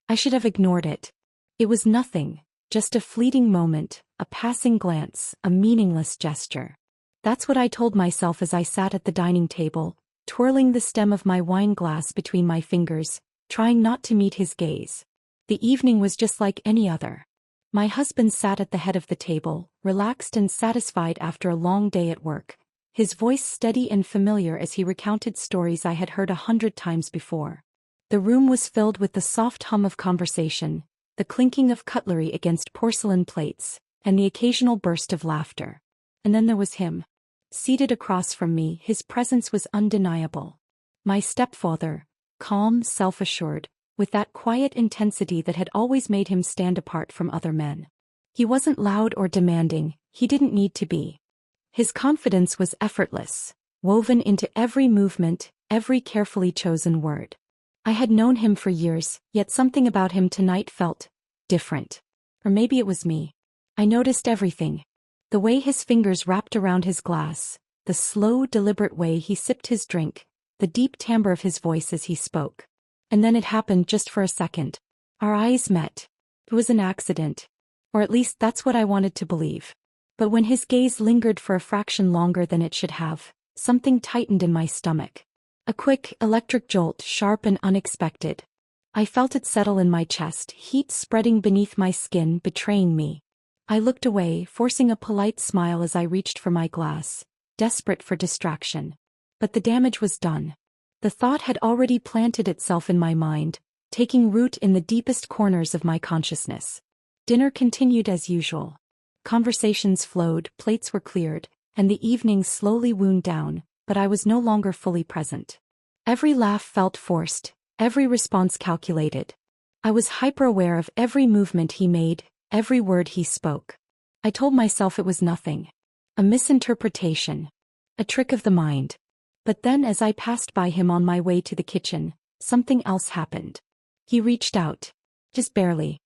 I should have ignored it. It was nothing, just a fleeting moment, a passing glance, a meaningless gesture. That's what I told myself as I sat at the dining table, twirling the stem of my wine glass between my fingers, trying not to meet his gaze. The evening was just like any other. My husband sat at the head of the table, relaxed and satisfied after a long day at work, his voice steady and familiar as he recounted stories I had heard 100 times before. The room was filled with the soft hum of conversation, the clinking of cutlery against porcelain plates, and the occasional burst of laughter. And then there was him. Seated across from me, his presence was undeniable. My stepfather, calm, self-assured, with that quiet intensity that had always made him stand apart from other men. He wasn't loud or demanding, he didn't need to be. His confidence was effortless, woven into every movement, every carefully chosen word. I had known him for years, yet something about him tonight felt different. Or maybe it was me. I noticed everything. The way his fingers wrapped around his glass, the slow, deliberate way he sipped his drink, the deep timbre of his voice as he spoke. And then it happened just for a second. Our eyes met. It was an accident. Or at least that's what I wanted to believe. But when his gaze lingered for a fraction longer than it should have, something tightened in my stomach. A quick, electric jolt, sharp and unexpected. I felt it settle in my chest, heat spreading beneath my skin, betraying me. I looked away, forcing a polite smile as I reached for my glass, desperate for distraction. But the damage was done. The thought had already planted itself in my mind, taking root in the deepest corners of my consciousness. Dinner continued as usual. Conversations flowed, plates were cleared, and the evening slowly wound down, but I was no longer fully present. Every laugh felt forced, every response calculated. I was hyper-aware of every movement he made, every word he spoke. I told myself it was nothing. A misinterpretation. A trick of the mind. But then as I passed by him on my way to the kitchen, something else happened. He reached out. Just barely.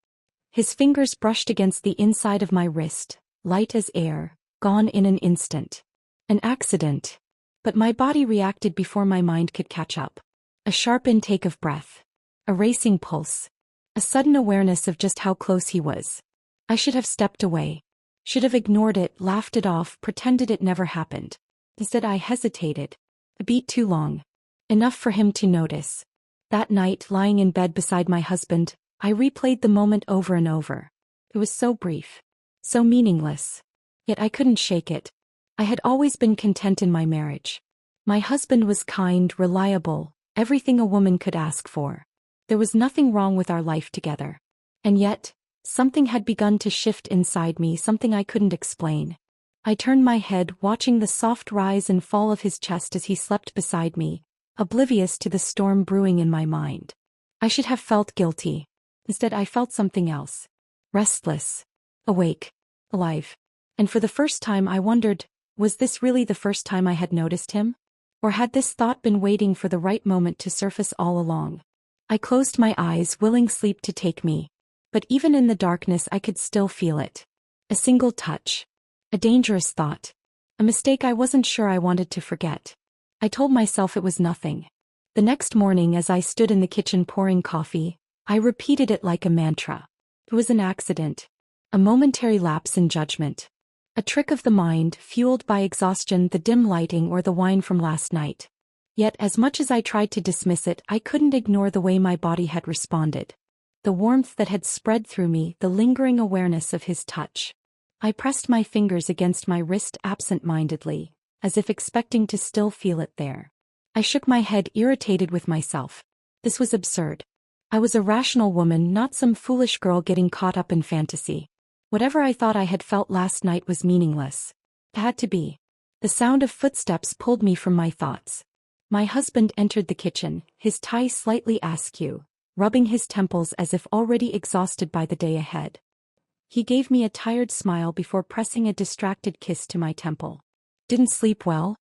His fingers brushed against the inside of my wrist, light as air, gone in an instant. An accident. But my body reacted before my mind could catch up. A sharp intake of breath. A racing pulse. A sudden awareness of just how close he was. I should have stepped away. Should have ignored it, laughed it off, pretended it never happened. Instead I hesitated. A beat too long. Enough for him to notice. That night, lying in bed beside my husband, I replayed the moment over and over. It was so brief. So meaningless. Yet I couldn't shake it. I had always been content in my marriage. My husband was kind, reliable, everything a woman could ask for. There was nothing wrong with our life together. And yet, something had begun to shift inside me, something I couldn't explain. I turned my head, watching the soft rise and fall of his chest as he slept beside me, oblivious to the storm brewing in my mind. I should have felt guilty. Instead, I felt something else. Restless. Awake. Alive. And for the first time I wondered, was this really the first time I had noticed him? Or had this thought been waiting for the right moment to surface all along? I closed my eyes, willing sleep to take me. But even in the darkness I could still feel it. A single touch. A dangerous thought. A mistake I wasn't sure I wanted to forget. I told myself it was nothing. The next morning as I stood in the kitchen pouring coffee, I repeated it like a mantra. It was an accident. A momentary lapse in judgment. A trick of the mind, fueled by exhaustion, the dim lighting, or the wine from last night. Yet as much as I tried to dismiss it, I couldn't ignore the way my body had responded. The warmth that had spread through me, the lingering awareness of his touch. I pressed my fingers against my wrist absent-mindedly, as if expecting to still feel it there. I shook my head, irritated with myself. This was absurd. I was a rational woman, not some foolish girl getting caught up in fantasy. Whatever I thought I had felt last night was meaningless. It had to be. The sound of footsteps pulled me from my thoughts. My husband entered the kitchen, his tie slightly askew, rubbing his temples as if already exhausted by the day ahead. He gave me a tired smile before pressing a distracted kiss to my temple. "Didn't sleep well?"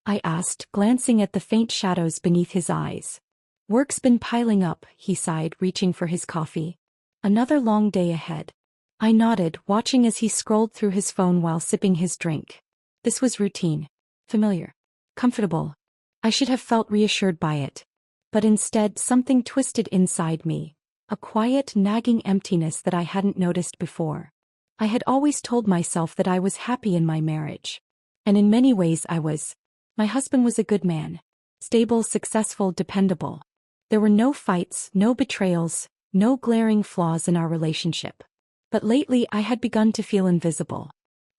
I asked, glancing at the faint shadows beneath his eyes. "Work's been piling up," he sighed, reaching for his coffee. "Another long day ahead." I nodded, watching as he scrolled through his phone while sipping his drink. This was routine. Familiar. Comfortable. I should have felt reassured by it. But instead something twisted inside me, a quiet, nagging emptiness that I hadn't noticed before. I had always told myself that I was happy in my marriage. And in many ways I was. My husband was a good man. Stable, successful, dependable. There were no fights, no betrayals, no glaring flaws in our relationship. But lately I had begun to feel invisible.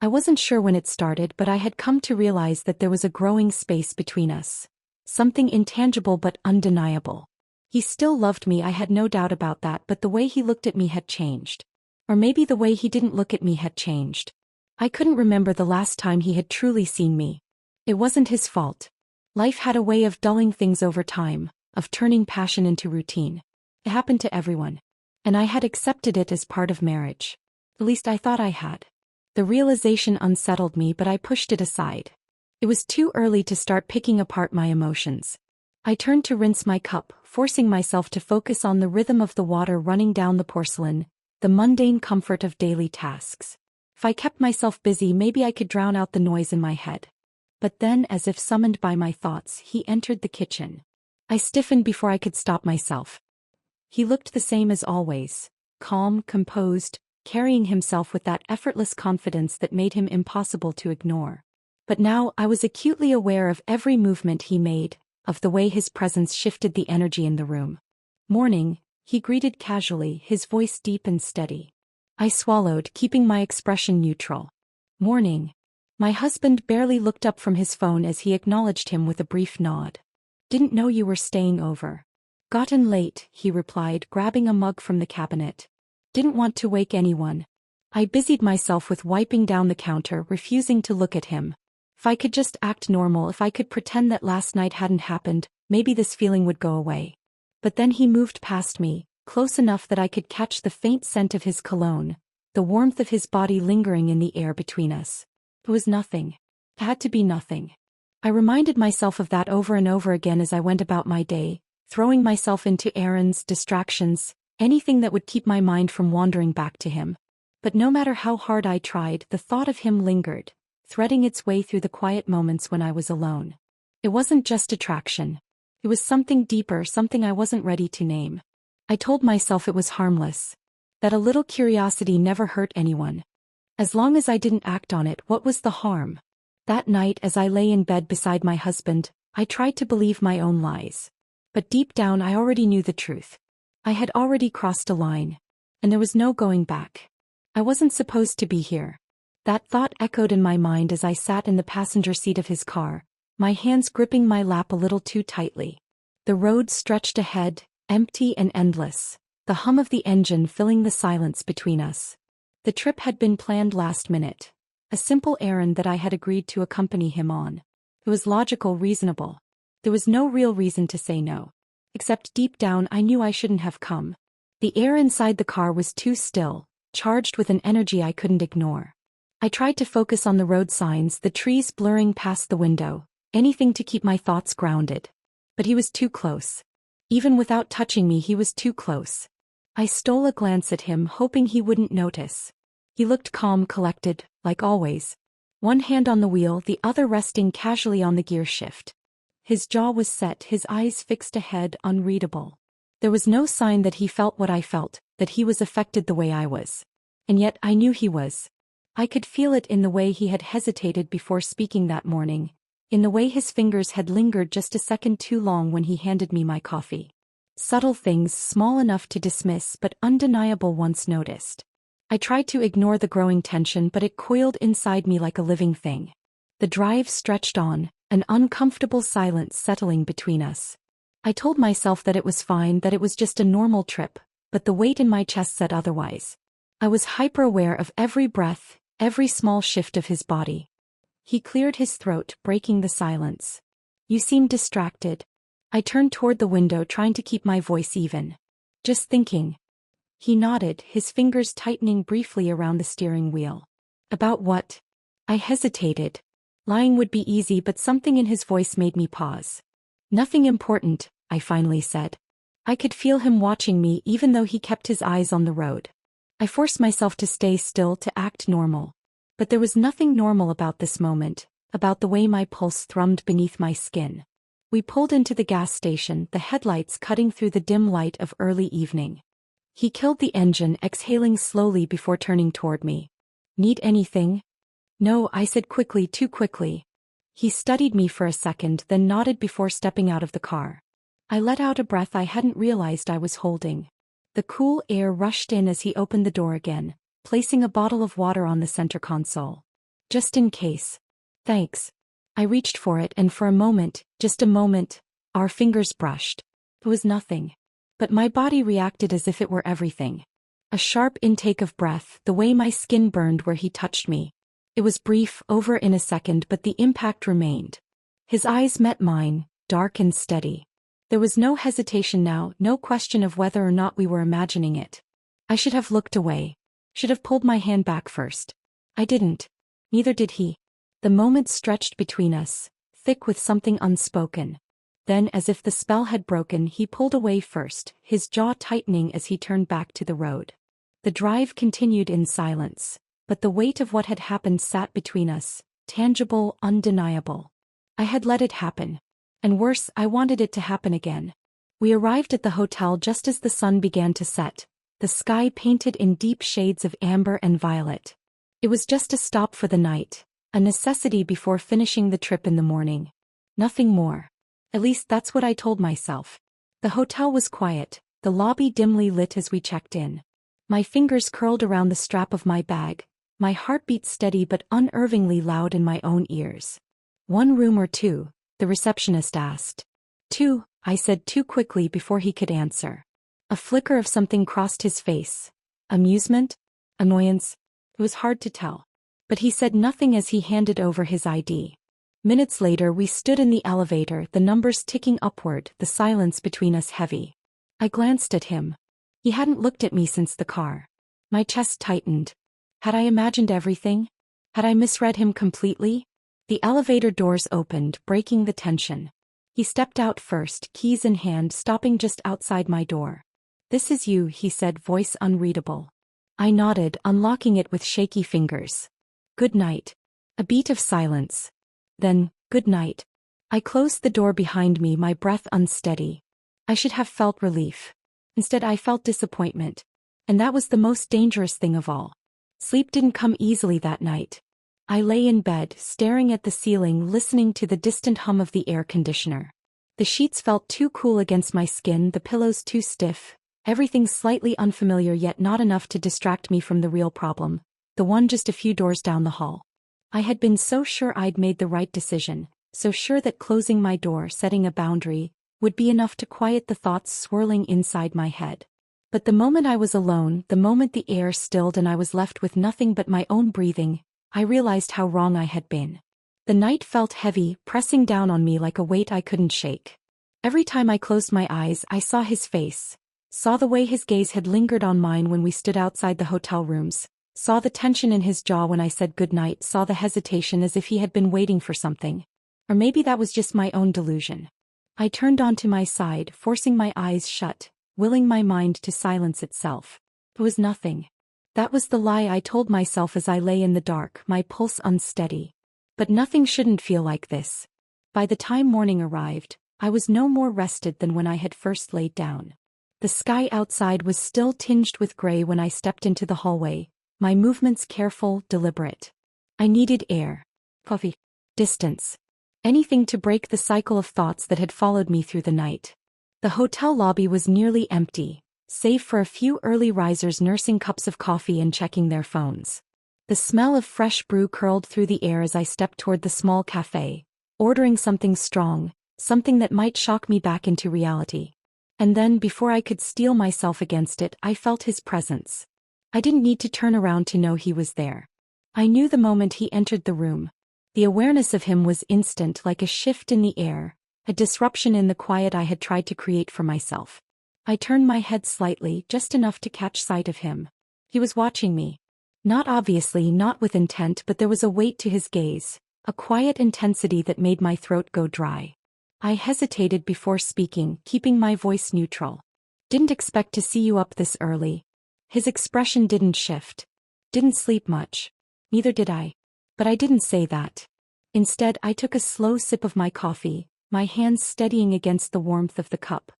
I wasn't sure when it started, but I had come to realize that there was a growing space between us. Something intangible but undeniable. He still loved me, I had no doubt about that, but the way he looked at me had changed. Or maybe the way he didn't look at me had changed. I couldn't remember the last time he had truly seen me. It wasn't his fault. Life had a way of dulling things over time, of turning passion into routine. It happened to everyone. And I had accepted it as part of marriage. At least I thought I had. The realization unsettled me, but I pushed it aside. It was too early to start picking apart my emotions. I turned to rinse my cup, forcing myself to focus on the rhythm of the water running down the porcelain, the mundane comfort of daily tasks. If I kept myself busy, maybe I could drown out the noise in my head. But then, as if summoned by my thoughts, he entered the kitchen. I stiffened before I could stop myself. He looked the same as always, calm, composed, carrying himself with that effortless confidence that made him impossible to ignore. But now I was acutely aware of every movement he made, of the way his presence shifted the energy in the room. "Morning," he greeted casually, his voice deep and steady. I swallowed, keeping my expression neutral. "Morning." My husband barely looked up from his phone as he acknowledged him with a brief nod. "Didn't know you were staying over." "Gotten late," he replied, grabbing a mug from the cabinet. "Didn't want to wake anyone." I busied myself with wiping down the counter, refusing to look at him. If I could just act normal, if I could pretend that last night hadn't happened, maybe this feeling would go away. But then he moved past me, close enough that I could catch the faint scent of his cologne, the warmth of his body lingering in the air between us. It was nothing. It had to be nothing. I reminded myself of that over and over again as I went about my day, throwing myself into errands, distractions, anything that would keep my mind from wandering back to him. But no matter how hard I tried, the thought of him lingered, threading its way through the quiet moments when I was alone. It wasn't just attraction. It was something deeper, something I wasn't ready to name. I told myself it was harmless. That a little curiosity never hurt anyone. As long as I didn't act on it, what was the harm? That night, as I lay in bed beside my husband, I tried to believe my own lies. But deep down I already knew the truth. I had already crossed a line. And there was no going back. I wasn't supposed to be here. That thought echoed in my mind as I sat in the passenger seat of his car, my hands gripping my lap a little too tightly. The road stretched ahead, empty and endless, the hum of the engine filling the silence between us. The trip had been planned last minute. A simple errand that I had agreed to accompany him on. It was logical, reasonable. There was no real reason to say no. Except deep down I knew I shouldn't have come. The air inside the car was too still, charged with an energy I couldn't ignore. I tried to focus on the road signs, the trees blurring past the window, anything to keep my thoughts grounded. But he was too close. Even without touching me, he was too close. I stole a glance at him, hoping he wouldn't notice. He looked calm, collected, like always. One hand on the wheel, the other resting casually on the gear shift. His jaw was set, his eyes fixed ahead, unreadable. There was no sign that he felt what I felt, that he was affected the way I was. And yet I knew he was. I could feel it in the way he had hesitated before speaking that morning, in the way his fingers had lingered just a second too long when he handed me my coffee. Subtle things, small enough to dismiss but undeniable once noticed. I tried to ignore the growing tension, but it coiled inside me like a living thing. The drive stretched on, an uncomfortable silence settling between us. I told myself that it was fine, that it was just a normal trip, but the weight in my chest said otherwise. I was hyper-aware of every breath, every small shift of his body. He cleared his throat, breaking the silence. "You seem distracted." I turned toward the window, trying to keep my voice even. "Just thinking." He nodded, his fingers tightening briefly around the steering wheel. "About what?" I hesitated. Lying would be easy, but something in his voice made me pause. "Nothing important," I finally said. I could feel him watching me even though he kept his eyes on the road. I forced myself to stay still, to act normal. But there was nothing normal about this moment, about the way my pulse thrummed beneath my skin. We pulled into the gas station, the headlights cutting through the dim light of early evening. He killed the engine, exhaling slowly before turning toward me. Need anything? No, I said quickly, too quickly. He studied me for a second, then nodded before stepping out of the car. I let out a breath I hadn't realized I was holding. The cool air rushed in as he opened the door again, placing a bottle of water on the center console. Just in case. Thanks. I reached for it, and for a moment, just a moment, our fingers brushed. It was nothing. But my body reacted as if it were everything. A sharp intake of breath, the way my skin burned where he touched me. It was brief, over in a second, but the impact remained. His eyes met mine, dark and steady. There was no hesitation now, no question of whether or not we were imagining it. I should have looked away. Should have pulled my hand back first. I didn't. Neither did he. The moment stretched between us, thick with something unspoken. Then, as if the spell had broken, he pulled away first, his jaw tightening as he turned back to the road. The drive continued in silence, but the weight of what had happened sat between us, tangible, undeniable. I had let it happen. And worse, I wanted it to happen again. We arrived at the hotel just as the sun began to set, the sky painted in deep shades of amber and violet. It was just a stop for the night, a necessity before finishing the trip in the morning. Nothing more. At least that's what I told myself. The hotel was quiet, the lobby dimly lit as we checked in. My fingers curled around the strap of my bag, my heartbeat steady but unnervingly loud in my own ears. 1 room or 2? The receptionist asked. 2, I said too quickly before he could answer. A flicker of something crossed his face. Amusement? Annoyance? It was hard to tell. But he said nothing as he handed over his ID. Minutes later we stood in the elevator, the numbers ticking upward, the silence between us heavy. I glanced at him. He hadn't looked at me since the car. My chest tightened. Had I imagined everything? Had I misread him completely? The elevator doors opened, breaking the tension. He stepped out first, keys in hand, stopping just outside my door. "This is you," he said, voice unreadable. I nodded, unlocking it with shaky fingers. "Good night." A beat of silence. Then, "Good night." I closed the door behind me, my breath unsteady. I should have felt relief. Instead I felt disappointment. And that was the most dangerous thing of all. Sleep didn't come easily that night. I lay in bed, staring at the ceiling, listening to the distant hum of the air conditioner. The sheets felt too cool against my skin, the pillows too stiff, everything slightly unfamiliar yet not enough to distract me from the real problem, the one just a few doors down the hall. I had been so sure I'd made the right decision, so sure that closing my door, setting a boundary, would be enough to quiet the thoughts swirling inside my head. But the moment I was alone, the moment the air stilled and I was left with nothing but my own breathing, I realized how wrong I had been. The night felt heavy, pressing down on me like a weight I couldn't shake. Every time I closed my eyes, I saw his face, saw the way his gaze had lingered on mine when we stood outside the hotel rooms, saw the tension in his jaw when I said goodnight, saw the hesitation as if he had been waiting for something. Or maybe that was just my own delusion. I turned onto my side, forcing my eyes shut, willing my mind to silence itself. It was nothing. That was the lie I told myself as I lay in the dark, my pulse unsteady. But nothing shouldn't feel like this. By the time morning arrived, I was no more rested than when I had first laid down. The sky outside was still tinged with gray when I stepped into the hallway, my movements careful, deliberate. I needed air. Coffee. Distance. Anything to break the cycle of thoughts that had followed me through the night. The hotel lobby was nearly empty, save for a few early risers nursing cups of coffee and checking their phones. The smell of fresh brew curled through the air as I stepped toward the small cafe, ordering something strong, something that might shock me back into reality. And then, before I could steel myself against it, I felt his presence. I didn't need to turn around to know he was there. I knew the moment he entered the room. The awareness of him was instant, like a shift in the air, a disruption in the quiet I had tried to create for myself. I turned my head slightly, just enough to catch sight of him. He was watching me. Not obviously, not with intent, but there was a weight to his gaze, a quiet intensity that made my throat go dry. I hesitated before speaking, keeping my voice neutral. "Didn't expect to see you up this early." His expression didn't shift. "Didn't sleep much." Neither did I. But I didn't say that. Instead, I took a slow sip of my coffee, my hands steadying against the warmth of the cup.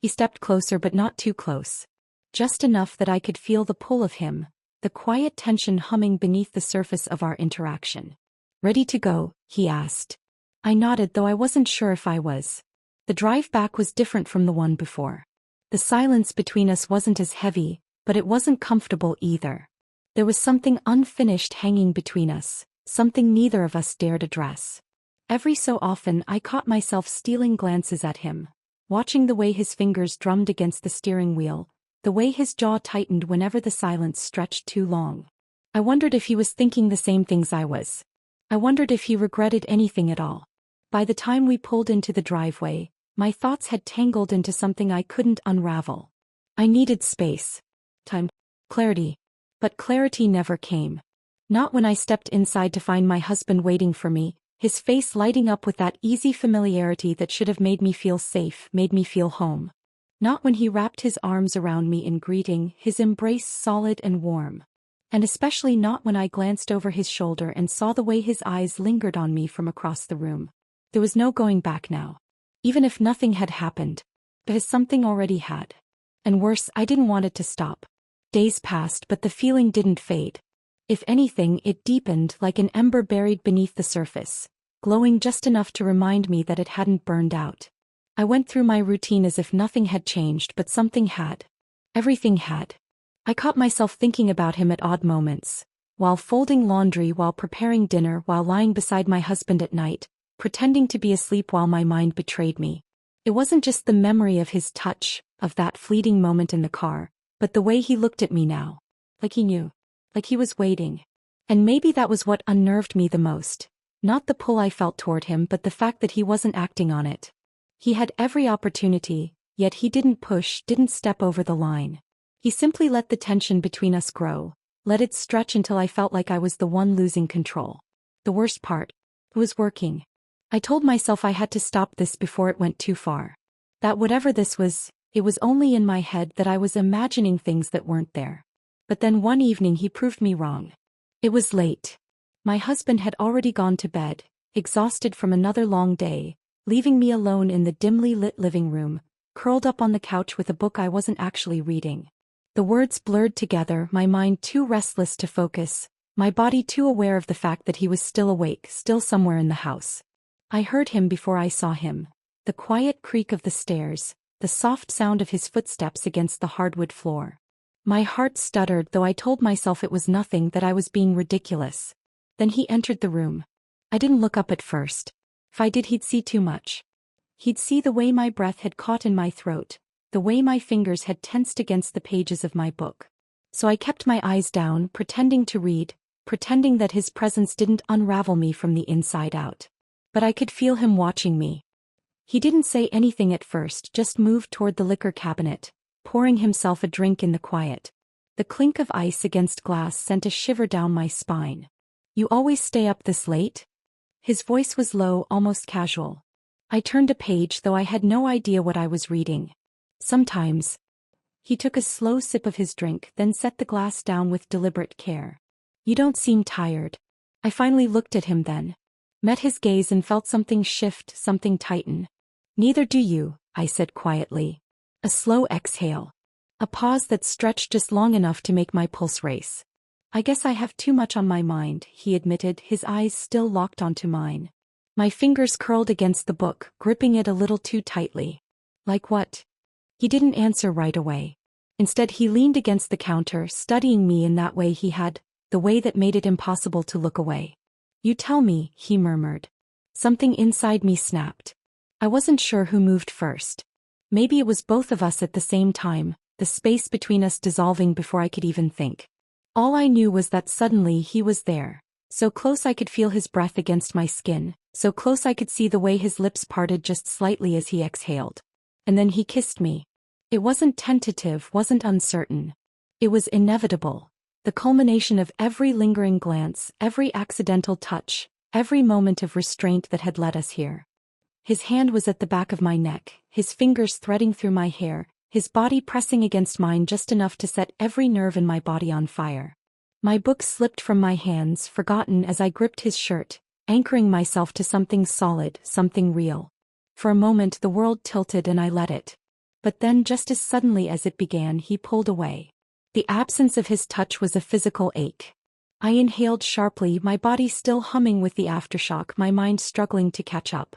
He stepped closer, but not too close. just enough that I could feel the pull of him, the quiet tension humming beneath the surface of our interaction. "Ready to go?" he asked. I nodded, though I wasn't sure if I was. The drive back was different from the one before. The silence between us wasn't as heavy, but it wasn't comfortable either. There was something unfinished hanging between us, something neither of us dared address. Every so often I caught myself stealing glances at him, watching the way his fingers drummed against the steering wheel, the way his jaw tightened whenever the silence stretched too long. I wondered if he was thinking the same things I was. I wondered if he regretted anything at all. By the time we pulled into the driveway, my thoughts had tangled into something I couldn't unravel. I needed space, time, clarity. But clarity never came. Not when I stepped inside to find my husband waiting for me, his face lighting up with that easy familiarity that should have made me feel safe, made me feel home. Not when he wrapped his arms around me in greeting, his embrace solid and warm. And especially not when I glanced over his shoulder and saw the way his eyes lingered on me from across the room. There was no going back now. Even if nothing had happened. Because something already had. And worse, I didn't want it to stop. Days passed, but the feeling didn't fade. If anything, it deepened like an ember buried beneath the surface, glowing just enough to remind me that it hadn't burned out. I went through my routine as if nothing had changed, but something had. Everything had. I caught myself thinking about him at odd moments, while folding laundry, while preparing dinner, while lying beside my husband at night, pretending to be asleep while my mind betrayed me. It wasn't just the memory of his touch, of that fleeting moment in the car, but the way he looked at me now. Like he knew. Like he was waiting. And maybe that was what unnerved me the most. Not the pull I felt toward him, but the fact that he wasn't acting on it. He had every opportunity, yet he didn't push, didn't step over the line. He simply let the tension between us grow, let it stretch until I felt like I was the one losing control. The worst part. It was working. I told myself I had to stop this before it went too far. That whatever this was, it was only in my head, that I was imagining things that weren't there. But then one evening he proved me wrong. It was late. My husband had already gone to bed, exhausted from another long day, leaving me alone in the dimly lit living room, curled up on the couch with a book I wasn't actually reading. The words blurred together, my mind too restless to focus, my body too aware of the fact that he was still awake, still somewhere in the house. I heard him before I saw him. The quiet creak of the stairs, the soft sound of his footsteps against the hardwood floor. My heart stuttered, though I told myself it was nothing, that I was being ridiculous. Then he entered the room. I didn't look up at first. If I did, he'd see too much. He'd see the way my breath had caught in my throat, the way my fingers had tensed against the pages of my book. So I kept my eyes down, pretending to read, pretending that his presence didn't unravel me from the inside out. But I could feel him watching me. He didn't say anything at first, just moved toward the liquor cabinet, pouring himself a drink in the quiet. The clink of ice against glass sent a shiver down my spine. "You always stay up this late?" His voice was low, almost casual. I turned a page, though I had no idea what I was reading. "Sometimes." He took a slow sip of his drink, then set the glass down with deliberate care. "You don't seem tired." I finally looked at him then. Met his gaze and felt something shift, something tighten. "Neither do you," I said quietly. A slow exhale. A pause that stretched just long enough to make my pulse race. "I guess I have too much on my mind," he admitted, his eyes still locked onto mine. My fingers curled against the book, gripping it a little too tightly. "Like what?" He didn't answer right away. Instead, he leaned against the counter, studying me in that way he had, the way that made it impossible to look away. "You tell me," he murmured. Something inside me snapped. I wasn't sure who moved first. Maybe it was both of us at the same time, the space between us dissolving before I could even think. All I knew was that suddenly he was there, so close I could feel his breath against my skin, so close I could see the way his lips parted just slightly as he exhaled. And then he kissed me. It wasn't tentative, wasn't uncertain. It was inevitable. The culmination of every lingering glance, every accidental touch, every moment of restraint that had led us here. His hand was at the back of my neck, his fingers threading through my hair, his body pressing against mine just enough to set every nerve in my body on fire. My book slipped from my hands, forgotten as I gripped his shirt, anchoring myself to something solid, something real. For a moment the world tilted and I let it. But then just as suddenly as it began, he pulled away. The absence of his touch was a physical ache. I inhaled sharply, my body still humming with the aftershock, my mind struggling to catch up.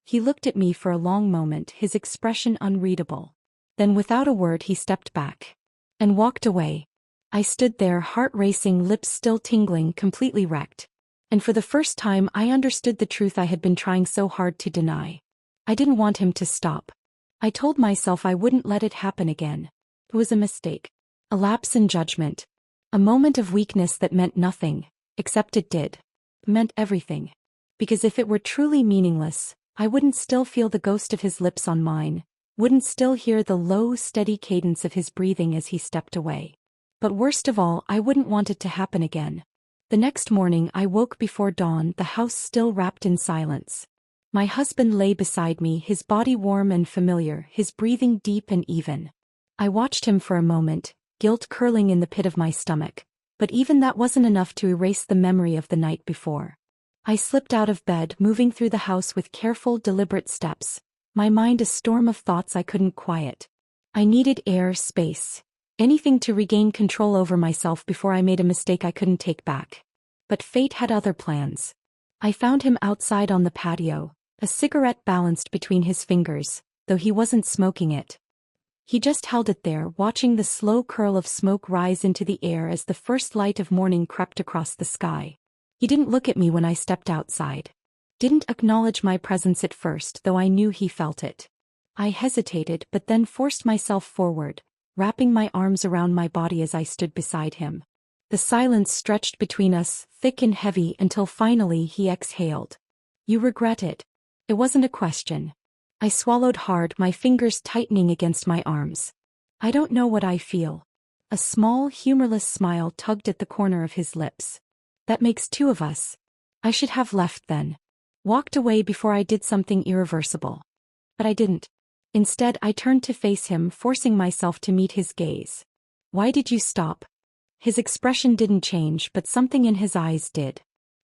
He looked at me for a long moment, his expression unreadable. Then without a word he stepped back and walked away. I stood there, heart racing, lips still tingling, completely wrecked. And for the first time I understood the truth I had been trying so hard to deny. I didn't want him to stop. I told myself I wouldn't let it happen again. It was a mistake. A lapse in judgment. A moment of weakness that meant nothing, except it did. It meant everything. Because if it were truly meaningless, I wouldn't still feel the ghost of his lips on mine, wouldn't still hear the low, steady cadence of his breathing as he stepped away. But worst of all, I wouldn't want it to happen again. The next morning I woke before dawn, the house still wrapped in silence. My husband lay beside me, his body warm and familiar, his breathing deep and even. I watched him for a moment, guilt curling in the pit of my stomach, but even that wasn't enough to erase the memory of the night before. I slipped out of bed, moving through the house with careful, deliberate steps, my mind a storm of thoughts I couldn't quiet. I needed air, space, anything to regain control over myself before I made a mistake I couldn't take back. But fate had other plans. I found him outside on the patio, a cigarette balanced between his fingers, though he wasn't smoking it. He just held it there, watching the slow curl of smoke rise into the air as the first light of morning crept across the sky. He didn't look at me when I stepped outside. Didn't acknowledge my presence at first, though I knew he felt it. I hesitated, but then forced myself forward, wrapping my arms around my body as I stood beside him. The silence stretched between us, thick and heavy, until finally he exhaled. "You regret it?" It wasn't a question. I swallowed hard, my fingers tightening against my arms. "I don't know what I feel." A small, humorless smile tugged at the corner of his lips. "That makes two of us. I should have left then. Walked away before I did something irreversible." But I didn't. Instead, I turned to face him, forcing myself to meet his gaze. "Why did you stop?" His expression didn't change, but something in his eyes did.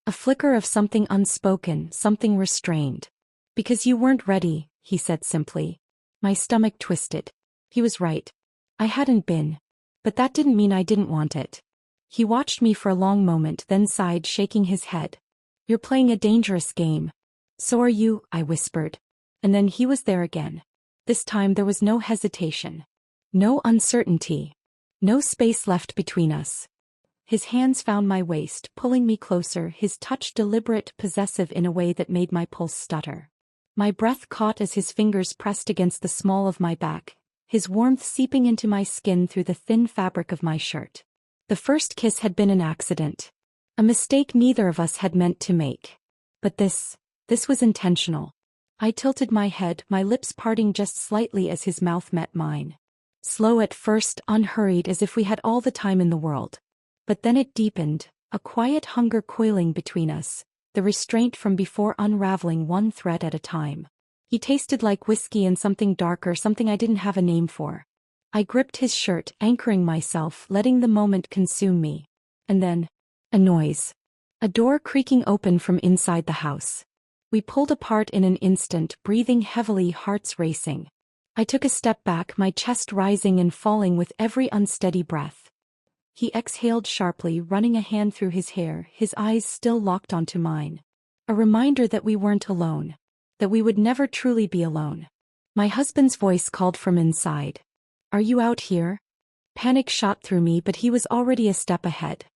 A flicker of something unspoken, something restrained. "Because you weren't ready," he said simply. My stomach twisted. He was right. I hadn't been. But that didn't mean I didn't want it. He watched me for a long moment, then sighed, shaking his head. "You're playing a dangerous game." "So are you," I whispered. And then he was there again. This time there was no hesitation. No uncertainty. No space left between us. His hands found my waist, pulling me closer, his touch deliberate, possessive in a way that made my pulse stutter. My breath caught as his fingers pressed against the small of my back, his warmth seeping into my skin through the thin fabric of my shirt. The first kiss had been an accident. A mistake neither of us had meant to make. But this was intentional. I tilted my head, my lips parting just slightly as his mouth met mine. Slow at first, unhurried, as if we had all the time in the world. But then it deepened, a quiet hunger coiling between us, the restraint from before unraveling one thread at a time. He tasted like whiskey and something darker, something I didn't have a name for. I gripped his shirt, anchoring myself, letting the moment consume me. And then, a noise. A door creaking open from inside the house. We pulled apart in an instant, breathing heavily, hearts racing. I took a step back, my chest rising and falling with every unsteady breath. He exhaled sharply, running a hand through his hair, his eyes still locked onto mine. A reminder that we weren't alone. That we would never truly be alone. My husband's voice called from inside. "Are you out here?" Panic shot through me, but he was already a step ahead.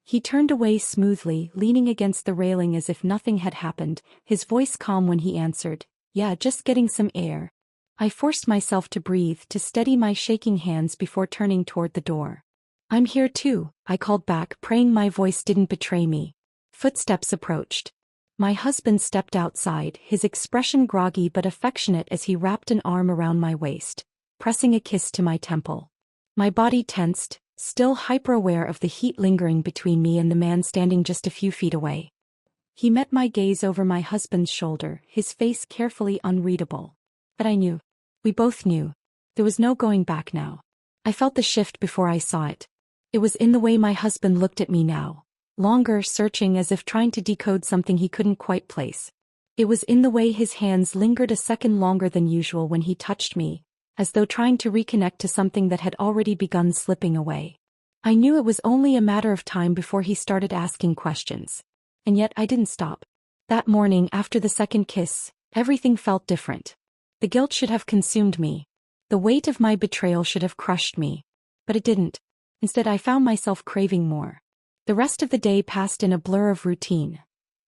He turned away smoothly, leaning against the railing as if nothing had happened, his voice calm when he answered, "Yeah, just getting some air." I forced myself to breathe, to steady my shaking hands before turning toward the door. "I'm here too," I called back, praying my voice didn't betray me. Footsteps approached. My husband stepped outside, his expression groggy but affectionate as he wrapped an arm around my waist, pressing a kiss to my temple. My body tensed, still hyper-aware of the heat lingering between me and the man standing just a few feet away. He met my gaze over my husband's shoulder, his face carefully unreadable. But I knew. We both knew. There was no going back now. I felt the shift before I saw it. It was in the way my husband looked at me now. Longer, searching, as if trying to decode something he couldn't quite place. It was in the way his hands lingered a second longer than usual when he touched me, as though trying to reconnect to something that had already begun slipping away. I knew it was only a matter of time before he started asking questions. And yet I didn't stop. That morning after the second kiss, everything felt different. The guilt should have consumed me. The weight of my betrayal should have crushed me. But it didn't. Instead, I found myself craving more. The rest of the day passed in a blur of routine.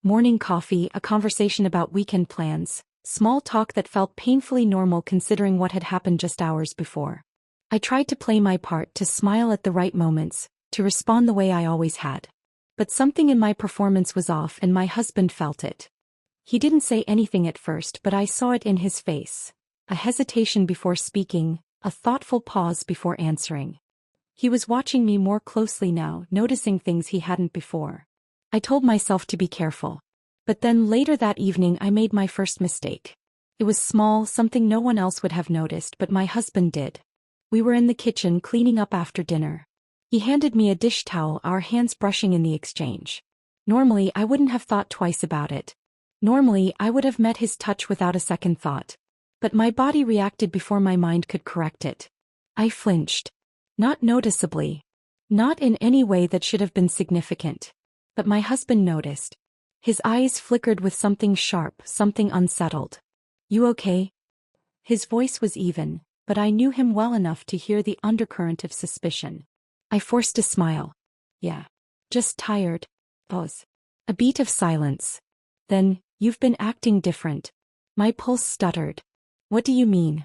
Morning coffee, a conversation about weekend plans, small talk that felt painfully normal considering what had happened just hours before. I tried to play my part, to smile at the right moments, to respond the way I always had. But something in my performance was off, and my husband felt it. He didn't say anything at first, but I saw it in his face. A hesitation before speaking, a thoughtful pause before answering. He was watching me more closely now, noticing things he hadn't before. I told myself to be careful. But then later that evening I made my first mistake. It was small, something no one else would have noticed, but my husband did. We were in the kitchen cleaning up after dinner. He handed me a dish towel, our hands brushing in the exchange. Normally I wouldn't have thought twice about it. Normally I would have met his touch without a second thought. But my body reacted before my mind could correct it. I flinched. Not noticeably. Not in any way that should have been significant. But my husband noticed. His eyes flickered with something sharp, something unsettled. "You okay?" His voice was even, but I knew him well enough to hear the undercurrent of suspicion. I forced a smile. "Yeah. Just tired." Pause. A beat of silence. Then, "You've been acting different." My pulse stuttered. "What do you mean?"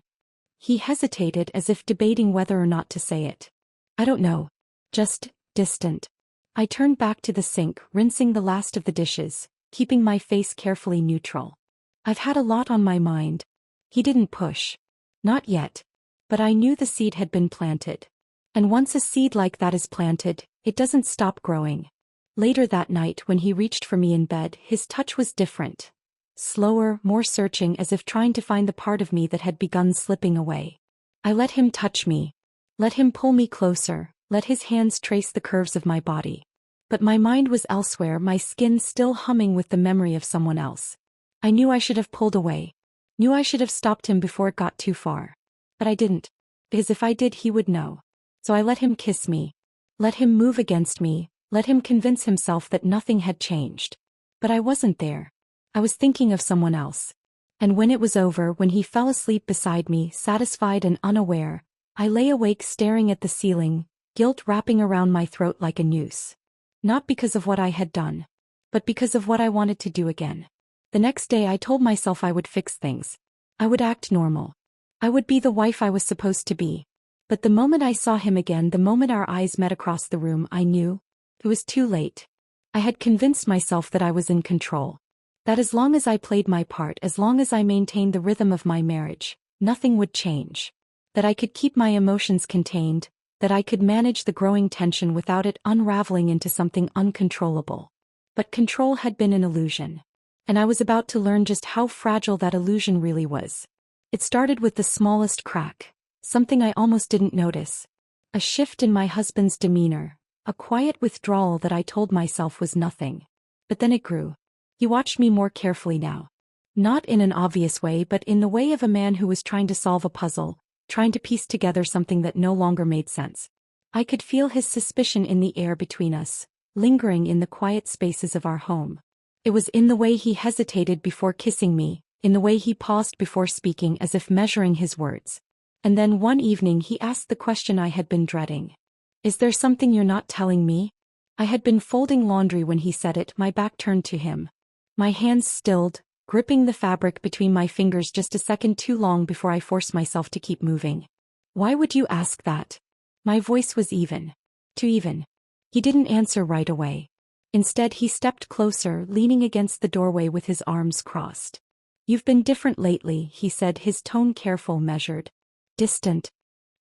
He hesitated, as if debating whether or not to say it. "I don't know. Just distant." I turned back to the sink, rinsing the last of the dishes, keeping my face carefully neutral. "I've had a lot on my mind." He didn't push. Not yet. But I knew the seed had been planted. And once a seed like that is planted, it doesn't stop growing. Later that night, when he reached for me in bed, his touch was different. Slower, more searching, as if trying to find the part of me that had begun slipping away. I let him touch me. Let him pull me closer, let his hands trace the curves of my body. But my mind was elsewhere, my skin still humming with the memory of someone else. I knew I should have pulled away. Knew I should have stopped him before it got too far. But I didn't. Because if I did, he would know. So I let him kiss me. Let him move against me, let him convince himself that nothing had changed. But I wasn't there. I was thinking of someone else. And when it was over, when he fell asleep beside me, satisfied and unaware, I lay awake staring at the ceiling, guilt wrapping around my throat like a noose. Not because of what I had done, but because of what I wanted to do again. The next day I told myself I would fix things. I would act normal. I would be the wife I was supposed to be. But the moment I saw him again, the moment our eyes met across the room, I knew. It was too late. I had convinced myself that I was in control. That as long as I played my part, as long as I maintained the rhythm of my marriage, nothing would change. That I could keep my emotions contained, that I could manage the growing tension without it unraveling into something uncontrollable. But control had been an illusion. And I was about to learn just how fragile that illusion really was. It started with the smallest crack, something I almost didn't notice. A shift in my husband's demeanor, a quiet withdrawal that I told myself was nothing. But then it grew. He watched me more carefully now. Not in an obvious way, but in the way of a man who was trying to solve a puzzle, trying to piece together something that no longer made sense. I could feel his suspicion in the air between us, lingering in the quiet spaces of our home. It was in the way he hesitated before kissing me, in the way he paused before speaking, as if measuring his words. And then one evening he asked the question I had been dreading. "Is there something you're not telling me?" I had been folding laundry when he said it, my back turned to him. My hands stilled, gripping the fabric between my fingers just a second too long before I forced myself to keep moving. "Why would you ask that?" My voice was even. Too even. He didn't answer right away. Instead, he stepped closer, leaning against the doorway with his arms crossed. "You've been different lately," he said, his tone careful, measured. Distant.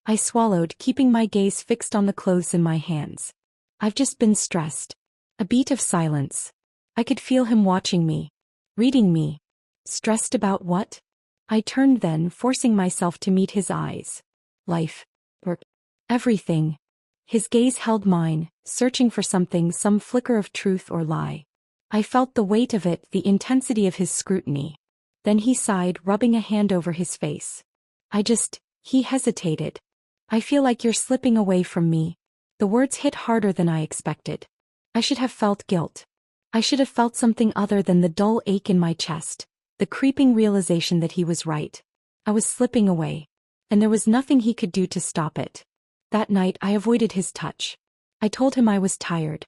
I swallowed, keeping my gaze fixed on the clothes in my hands. "I've just been stressed." A beat of silence. I could feel him watching me. Reading me. Stressed about what? I turned then, forcing myself to meet his eyes. Life. Work. Everything. His gaze held mine, searching for something, some flicker of truth or lie. I felt the weight of it, the intensity of his scrutiny. Then he sighed, rubbing a hand over his face. He hesitated. I feel like you're slipping away from me. The words hit harder than I expected. I should have felt guilt. I should have felt something other than the dull ache in my chest, the creeping realization that he was right. I was slipping away, and there was nothing he could do to stop it. That night I avoided his touch. I told him I was tired.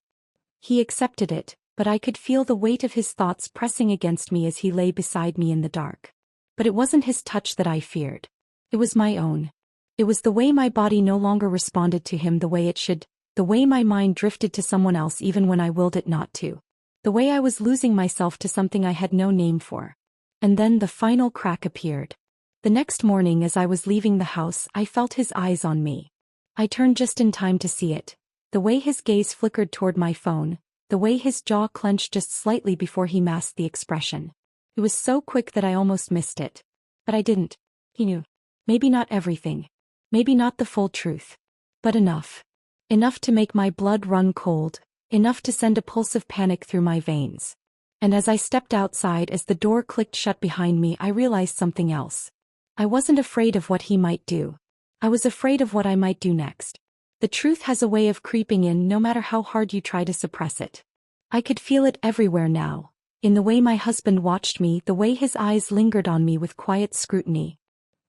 He accepted it, but I could feel the weight of his thoughts pressing against me as he lay beside me in the dark. But it wasn't his touch that I feared. It was my own. It was the way my body no longer responded to him the way it should, the way my mind drifted to someone else even when I willed it not to. The way I was losing myself to something I had no name for. And then the final crack appeared. The next morning as I was leaving the house, I felt his eyes on me. I turned just in time to see it. The way his gaze flickered toward my phone, the way his jaw clenched just slightly before he masked the expression. It was so quick that I almost missed it. But I didn't. He knew. Maybe not everything. Maybe not the full truth. But enough. Enough to make my blood run cold, enough to send a pulse of panic through my veins. And as I stepped outside as the door clicked shut behind me, I realized something else. I wasn't afraid of what he might do. I was afraid of what I might do next. The truth has a way of creeping in no matter how hard you try to suppress it. I could feel it everywhere now. In the way my husband watched me, the way his eyes lingered on me with quiet scrutiny.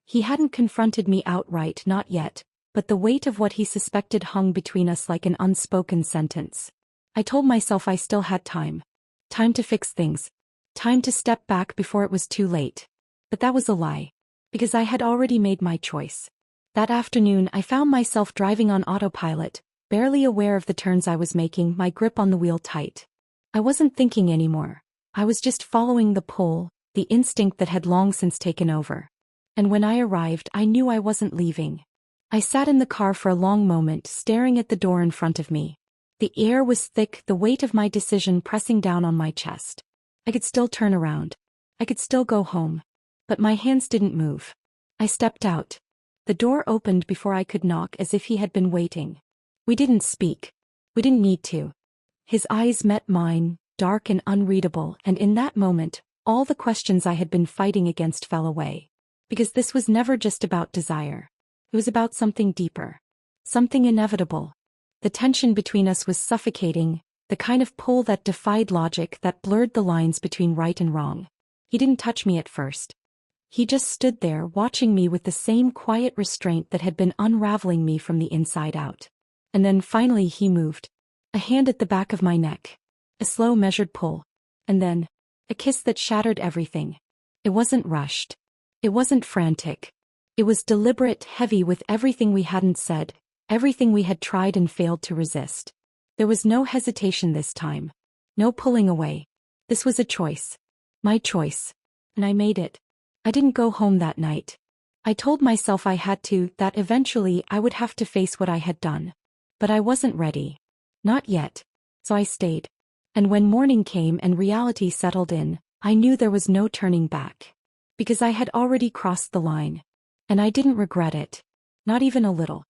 He hadn't confronted me outright, not yet, but the weight of what he suspected hung between us like an unspoken sentence. I told myself I still had time. Time to fix things. Time to step back before it was too late. But that was a lie. Because I had already made my choice. That afternoon I found myself driving on autopilot, barely aware of the turns I was making, my grip on the wheel tight. I wasn't thinking anymore. I was just following the pull, the instinct that had long since taken over. And when I arrived, I knew I wasn't leaving. I sat in the car for a long moment, staring at the door in front of me. The air was thick, the weight of my decision pressing down on my chest. I could still turn around. I could still go home. But my hands didn't move. I stepped out. The door opened before I could knock, as if he had been waiting. We didn't speak. We didn't need to. His eyes met mine, dark and unreadable, and in that moment, all the questions I had been fighting against fell away. Because this was never just about desire. It was about something deeper. Something inevitable. The tension between us was suffocating, the kind of pull that defied logic, that blurred the lines between right and wrong. He didn't touch me at first. He just stood there watching me with the same quiet restraint that had been unraveling me from the inside out. And then finally he moved. A hand at the back of my neck. A slow measured pull. And then, a kiss that shattered everything. It wasn't rushed. It wasn't frantic. It was deliberate, heavy with everything we hadn't said, everything we had tried and failed to resist. There was no hesitation this time. No pulling away. This was a choice. My choice. And I made it. I didn't go home that night. I told myself I had to, that eventually I would have to face what I had done. But I wasn't ready. Not yet. So I stayed. And when morning came and reality settled in, I knew there was no turning back. Because I had already crossed the line. And I didn't regret it. Not even a little.